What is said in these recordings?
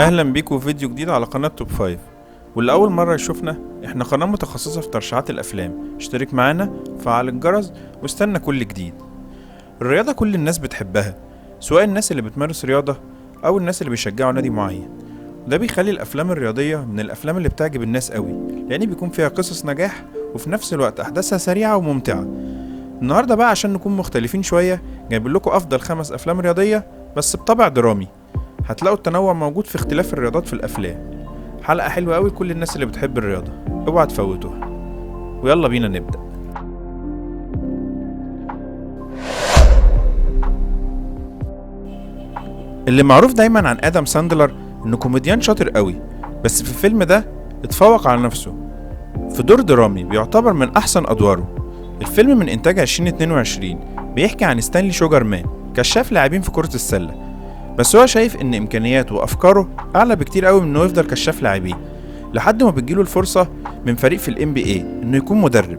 اهلا بيكم في فيديو جديد على قناة توب 5. واللي اول مرة يشوفنا، احنا قناة متخصصة في ترشيحات الافلام. اشترك معانا، فعل الجرس، واستنى كل جديد. الرياضة كل الناس بتحبها، سواء الناس اللي بتمارس رياضة او الناس اللي بيشجعوا نادي معين. وده بيخلي الافلام الرياضية من الافلام اللي بتعجب الناس قوي، لان بيكون فيها قصص نجاح وفي نفس الوقت احداثها سريعة وممتعة. النهاردة بقى عشان نكون مختلفين شوية، جايبين لكم افضل 5 افلام رياضية بس بطابع درامي. هتلاقوا التنوع موجود في اختلاف الرياضات في الافلام. حلقة حلوة قوي لكل الناس اللي بتحب الرياضة، اوعى تفوتوها. ويلا بينا نبدأ. اللي معروف دايما عن ادم ساندلر انه كوميديان شاطر قوي، بس في الفيلم ده اتفوق على نفسه في دور درامي بيعتبر من احسن ادواره. الفيلم من انتاج 2022 بيحكي عن ستانلي شوجر مان، كشاف لاعبين في كرة السلة، بس هو شايف ان امكانياته وافكاره اعلى بكتير قوي من انه يفضل كشاف لاعبين، لحد ما بتجيله الفرصة من فريق في الام بي اي انه يكون مدرب.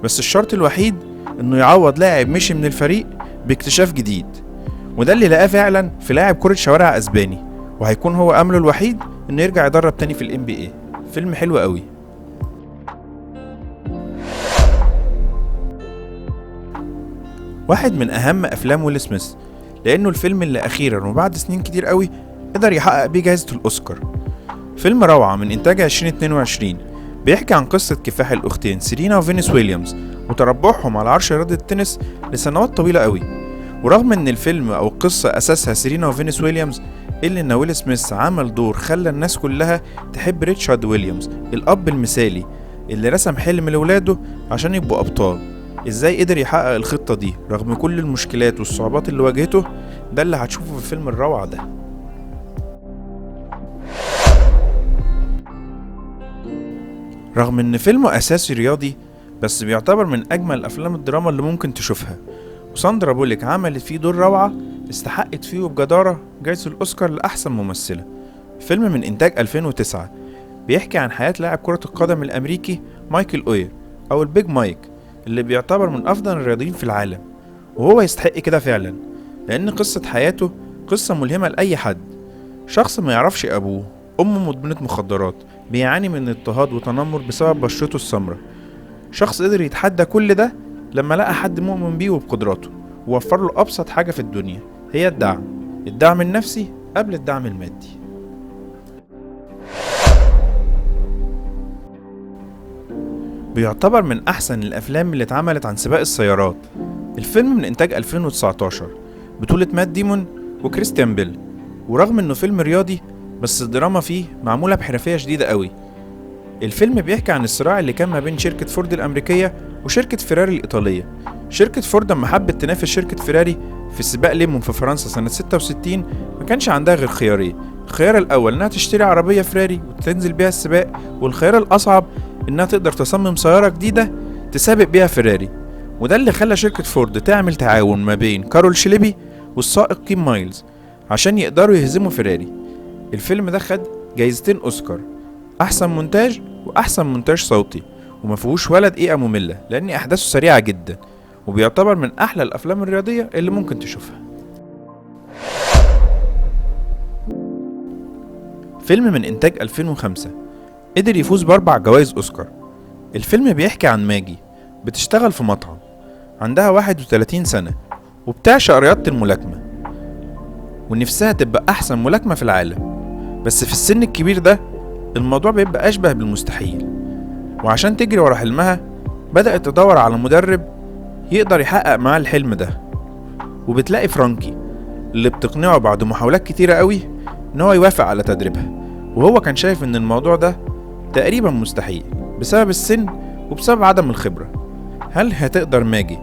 بس الشرط الوحيد انه يعوض لاعب مشي من الفريق باكتشاف جديد، وده اللي لقاه فعلا في لاعب كرة شوارع اسباني، وهيكون هو امله الوحيد انه يرجع يدرب تاني في الام بي اي. فيلم حلو قوي. واحد من اهم افلام ويل سميث، لانه الفيلم اللي اخيرا وبعد سنين كتير قوي قدر يحقق بيه جائزة الاوسكار. فيلم روعة من انتاج 2022 بيحكي عن قصة كفاح الاختين سيرينا وفينيس ويليامز وتربعهم على عرش رياضة التنس لسنوات طويلة قوي. ورغم ان الفيلم او القصة اساسها سيرينا وفينيس ويليامز، الا ان ويل سميث عمل دور خلى الناس كلها تحب ريتشارد ويليامز، الاب المثالي اللي رسم حلم لولاده عشان يبقوا ابطال. ازاي قدر يحقق الخطة دي رغم كل المشكلات والصعوبات اللي واجهته، ده اللي هتشوفه في الفيلم الروعة ده. رغم ان فيلمه اساسي رياضي، بس بيعتبر من اجمل افلام الدراما اللي ممكن تشوفها. وساندرا بوليك عملت فيه دور روعة استحقت فيه بجدارة جائزة الاوسكار لاحسن ممثلة. فيلم من انتاج 2009 بيحكي عن حياة لاعب كرة القدم الامريكي مايكل اوير او البيج مايك، اللي بيعتبر من افضل الرياضيين في العالم، وهو يستحق كده فعلا، لان قصة حياته قصة ملهمة لاي حد. شخص ما يعرفش ابوه، امه مدمنة مخدرات، بيعاني من اضطهاد وتنمر بسبب بشرته السمراء. شخص قدر يتحدى كل ده لما لقى حد مؤمن بيه وبقدراته، ووفر له ابسط حاجة في الدنيا، هي الدعم النفسي قبل الدعم المادي. بيعتبر من احسن الافلام اللي اتعملت عن سباق السيارات. الفيلم من انتاج 2019 بطولة مات ديمون وكريستيان بيل. ورغم انه فيلم رياضي، بس الدراما فيه معمولة بحرفية شديدة قوي. الفيلم بيحكي عن الصراع اللي كان ما بين شركة فورد الأمريكية وشركة فيراري الإيطالية. شركة فورد لما حبت تنافس شركة فيراري في سباق ليمون في فرنسا سنة 66، ما كانش عندها غير خيارين. الخيار الأول إنها تشتري عربية فيراري وتنزل بيها السباق، والخيار الأصعب إنها تقدر تصمم سيارة جديدة تسابق بيها فيراري. وده اللي خلى شركة فورد تعمل تعاون ما بين كارول شليبي والسائق كيم مايلز عشان يقدروا يهزموا فيراري. الفيلم ده خد جايزتين أوسكار، احسن مونتاج واحسن مونتاج صوتي، وما فيهوش ولا دقيقه ممله لان احداثه سريعه جدا، وبيعتبر من احلى الافلام الرياضيه اللي ممكن تشوفها. فيلم من انتاج 2005 قدر يفوز ب4 جوائز اوسكار. الفيلم بيحكي عن ماجي، بتشتغل في مطعم، عندها 31 سنه وبتعشق رياضه الملاكمه، ونفسها تبقى احسن ملاكمه في العالم. بس في السن الكبير ده الموضوع بيبقى أشبه بالمستحيل، وعشان تجري ورا حلمها بدأت تدور على مدرب يقدر يحقق معاها الحلم ده. وبتلاقي فرانكي اللي بتقنعه بعد محاولات كتيرة قوي ان هو يوافق على تدريبها، وهو كان شايف ان الموضوع ده تقريبا مستحيل بسبب السن وبسبب عدم الخبرة. هل هتقدر ماجي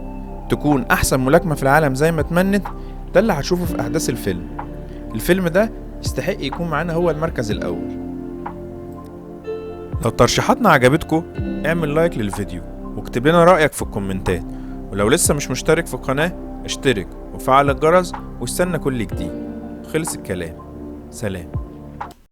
تكون احسن ملاكمة في العالم زي ما تمنت؟ ده اللي هتشوفه في احداث الفيلم. الفيلم ده يستحق يكون معانا هو المركز الاول. لو ترشيحاتنا عجبتكم اعمل لايك للفيديو واكتب لنا رأيك في الكومنتات، ولو لسه مش مشترك في القناة اشترك وفعل الجرس واستنى كل جديد. خلص الكلام، سلام.